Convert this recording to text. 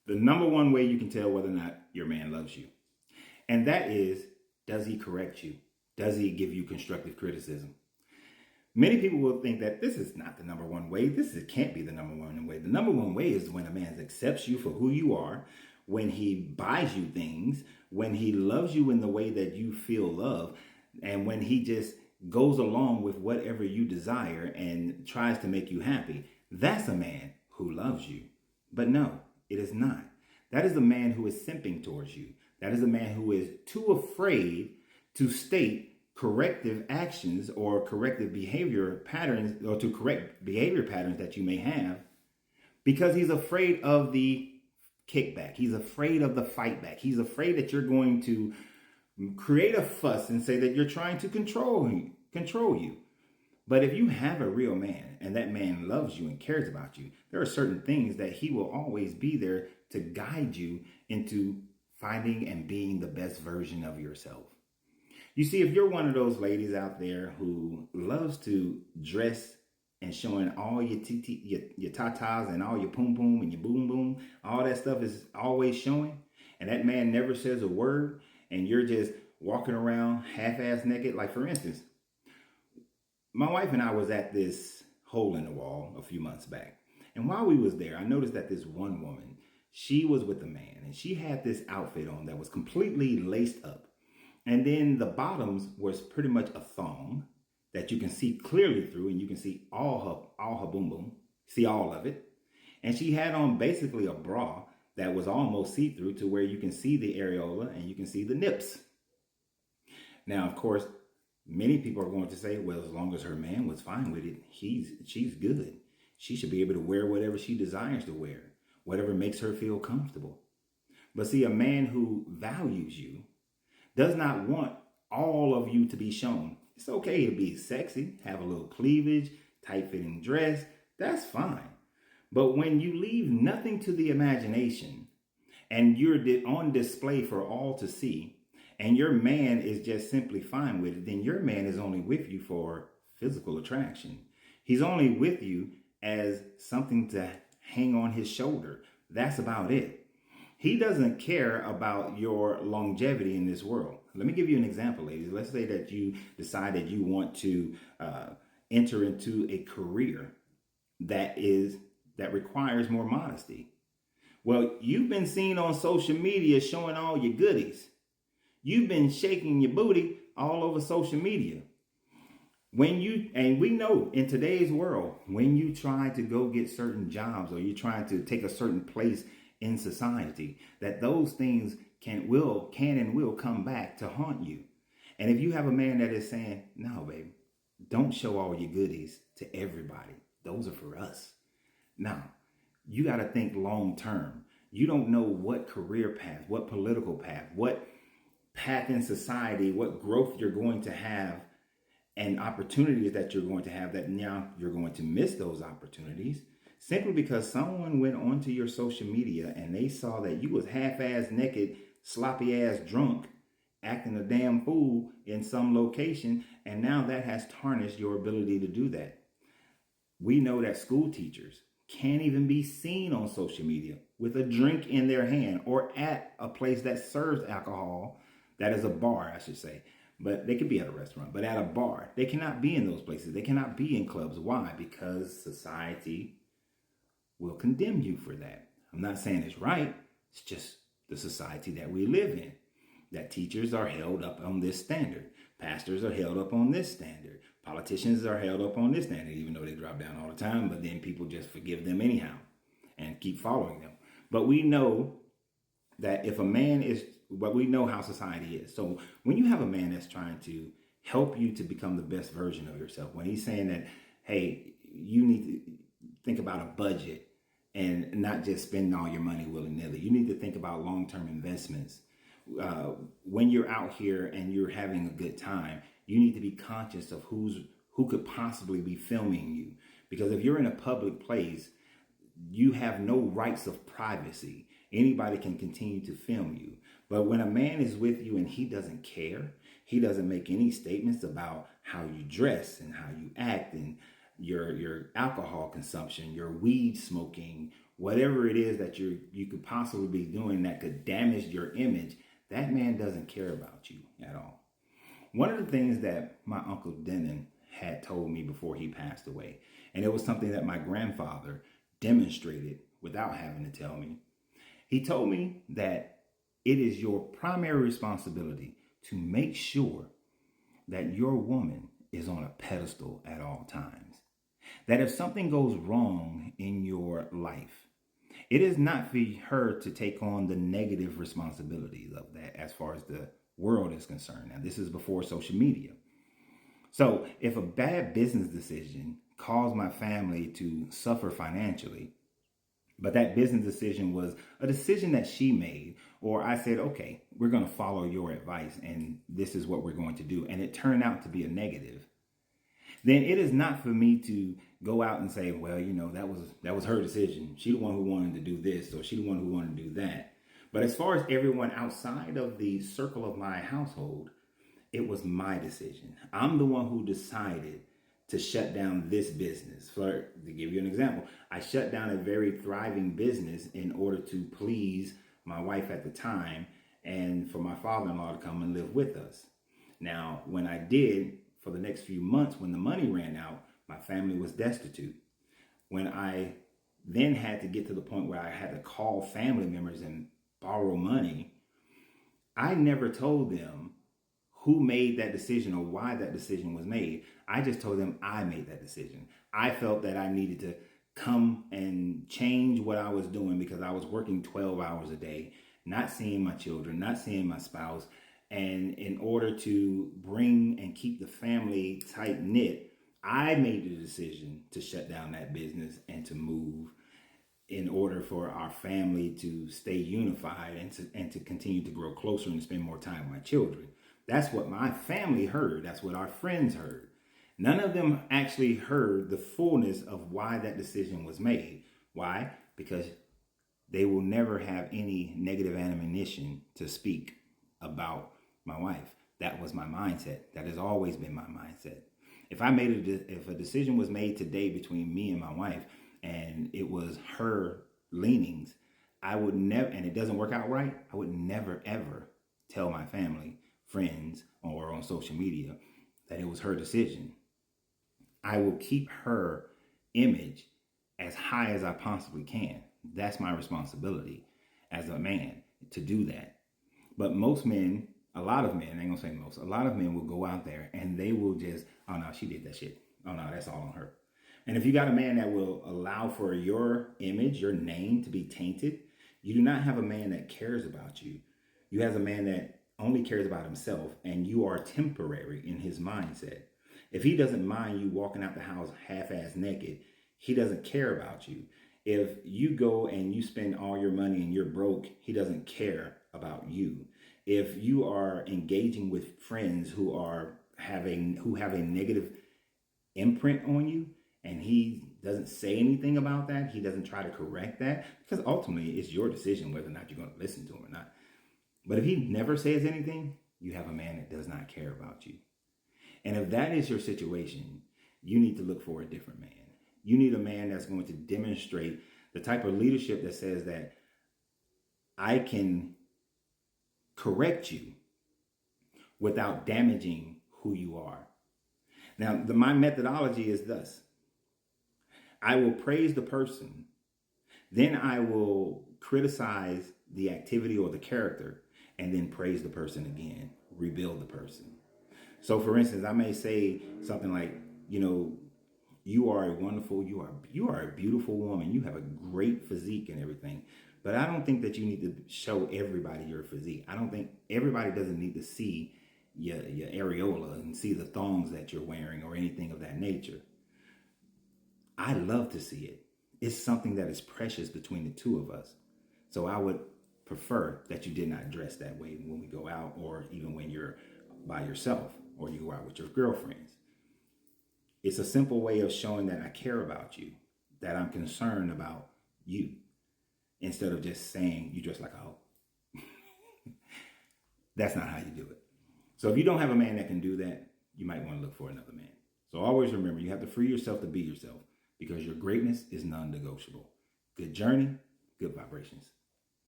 the number one way you can tell whether or not your man loves you. And that is, does he correct you? Does he give you constructive criticism? Many people will think that this is not the number one way. Can't be the number one way. The number one way is when a man accepts you for who you are, when he buys you things, when he loves you in the way that you feel love, and when he just goes along with whatever you desire and tries to make you happy. That's a man who loves you. But no, it is not. That is a man who is simping towards you. That is a man who is too afraid to state corrective actions or corrective behavior patterns, or to correct behavior patterns that you may have, because he's afraid of the kickback. He's afraid of the fight back. He's afraid that you're going to create a fuss and say that you're trying to control you. But if you have a real man and that man loves you and cares about you, there are certain things that he will always be there to guide you into finding and being the best version of yourself. You see, if you're one of those ladies out there who loves to dress and showing all your tatas and all your pum pum and your boom boom, all that stuff is always showing, and that man never says a word, and you're just walking around half-ass naked. Like, for instance, my wife and I was at this hole in the wall a few months back. And while we was there, I noticed that this one woman, she was with a man, and she had this outfit on that was completely laced up. And then the bottoms was pretty much a thong that you can see clearly through, and you can see all her boom boom, see all of it. And she had on basically a bra that was almost see-through to where you can see the areola and you can see the nips. Now, of course, many people are going to say, well, as long as her man was fine with it, she's good. She should be able to wear whatever she desires to wear, whatever makes her feel comfortable. But see, a man who values you does not want all of you to be shown. It's okay to be sexy, have a little cleavage, tight-fitting dress. That's fine. But when you leave nothing to the imagination and you're on display for all to see, and your man is just simply fine with it, then your man is only with you for physical attraction. He's only with you as something to hang on his shoulder. That's about it. He doesn't care about your longevity in this world. Let me give you an example, ladies. Let's say that you decide that you want to enter into a career that requires more modesty. Well, you've been seen on social media showing all your goodies. You've been shaking your booty all over social media. And we know in today's world, when you try to go get certain jobs or you try to take a certain place in society, that those things can and will come back to haunt you. And if you have a man that is saying, no, baby, don't show all your goodies to everybody. Those are for us. Now, you got to think long term. You don't know what career path, what political path, what path in society, what growth you're going to have and opportunities that you're going to have, that now you're going to miss those opportunities simply because someone went onto your social media and they saw that you was half-ass naked, sloppy-ass drunk, acting a damn fool in some location, and now that has tarnished your ability to do that. We know that school teachers can't even be seen on social media with a drink in their hand or at a place that serves alcohol. That is a bar, I should say. But they could be at a restaurant, but at a bar. They cannot be in those places. They cannot be in clubs. Why? Because society will condemn you for that. I'm not saying it's right. It's just the society that we live in. That teachers are held up on this standard. Pastors are held up on this standard. Politicians are held up on this standard, even though they drop down all the time, but then people just forgive them anyhow and keep following them. But we know that if a man is, but we know how society is. So when you have a man that's trying to help you to become the best version of yourself, when he's saying that, hey, you need to think about a budget and not just spending all your money willy-nilly. You need to think about long-term investments. When you're out here and you're having a good time, you need to be conscious of who could possibly be filming you. Because if you're in a public place, you have no rights of privacy. Anybody can continue to film you. But when a man is with you and he doesn't care, he doesn't make any statements about how you dress and how you act and your alcohol consumption, your weed smoking, whatever it is that you could possibly be doing that could damage your image, that man doesn't care about you at all. One of the things that my Uncle Denon had told me before he passed away, and it was something that my grandfather demonstrated without having to tell me. He told me that it is your primary responsibility to make sure that your woman is on a pedestal at all times. That if something goes wrong in your life, it is not for her to take on the negative responsibilities of that as far as the world is concerned. Now, this is before social media. So if a bad business decision caused my family to suffer financially, but that business decision was a decision that she made, or I said, okay, we're going to follow your advice and this is what we're going to do, and it turned out to be a negative, then it is not for me to go out and say, well, that was her decision. She the one who wanted to do this, or she the one who wanted to do that. But as far as everyone outside of the circle of my household, it was my decision. I'm the one who decided to shut down this business. To give you an example, I shut down a very thriving business in order to please my wife at the time and for my father-in-law to come and live with us. Now, when I did, for the next few months, when the money ran out, my family was destitute. When I then had to get to the point where I had to call family members and borrow money, I never told them who made that decision or why that decision was made. I just told them I made that decision. I felt that I needed to come and change what I was doing because I was working 12 hours a day, not seeing my children, not seeing my spouse. And in order to bring and keep the family tight knit, I made the decision to shut down that business and to move in order for our family to stay unified and to continue to grow closer and spend more time with my children. That's what my family heard. That's what our friends heard. None of them actually heard the fullness of why that decision was made. Why? Because they will never have any negative ammunition to speak about my wife. That was my mindset. That has always been my mindset. If a decision was made today between me and my wife, and it was her leanings, I would never, and it doesn't work out right, I would never ever tell my family, friends, or on social media that it was her decision. I will keep her image as high as I possibly can. That's my responsibility as a man to do that. But most men, a lot of men, I ain't gonna say most, a lot of men will go out there and they will just, oh no, she did that shit. Oh no, that's all on her. And if you got a man that will allow for your image, your name to be tainted, you do not have a man that cares about you. You have a man that only cares about himself, and you are temporary in his mindset. If he doesn't mind you walking out the house half-ass naked, he doesn't care about you. If you go and you spend all your money and you're broke, he doesn't care about you. If you are engaging with friends who have a negative imprint on you, and he doesn't say anything about that, he doesn't try to correct that, because ultimately it's your decision whether or not you're going to listen to him or not. But if he never says anything, you have a man that does not care about you. And if that is your situation, you need to look for a different man. You need a man that's going to demonstrate the type of leadership that says that I can correct you without damaging who you are. Now, my methodology is thus. I will praise the person, then I will criticize the activity or the character, and then praise the person again, rebuild the person. So for instance, I may say something like, you are a wonderful, you are a beautiful woman. You have a great physique and everything. But I don't think that you need to show everybody your physique. I don't think everybody doesn't need to see your areola and see the thongs that you're wearing or anything of that nature. I love to see it. It's something that is precious between the two of us. So I would prefer that you did not dress that way when we go out, or even when you're by yourself or you go out with your girlfriends. It's a simple way of showing that I care about you, that I'm concerned about you, instead of just saying you dress like a hoe. That's not how you do it. So if you don't have a man that can do that, you might want to look for another man. So always remember, you have to free yourself to be yourself, because your greatness is non-negotiable. Good journey, good vibrations.